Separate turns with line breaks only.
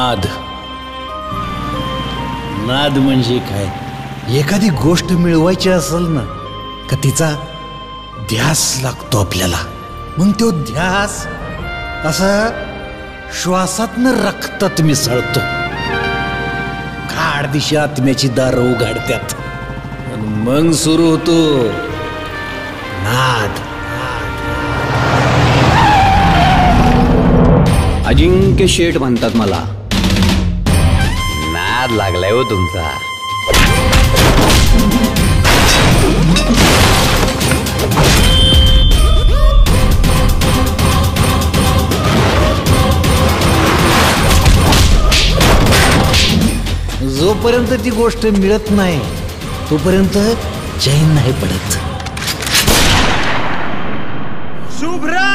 नाद. नाद म्हणजे काय? एखादी गोष्ट मिळवायची असेल ना का तिचा ध्यास लागतो आपल्याला. मग तो ध्यास असा श्वासातनं रक्तात मिसळतो. गाढ दिशा आत्म्याची दारं उघडत्यात आणि मग सुरू होतो नाद.
अजिंक्य शेठ म्हणतात मला. नाद लागलाय हो तुमचा.
जोपर्यंत ती गोष्ट मिळत नाही तोपर्यंत चैन नाही पडत. शुभ्रा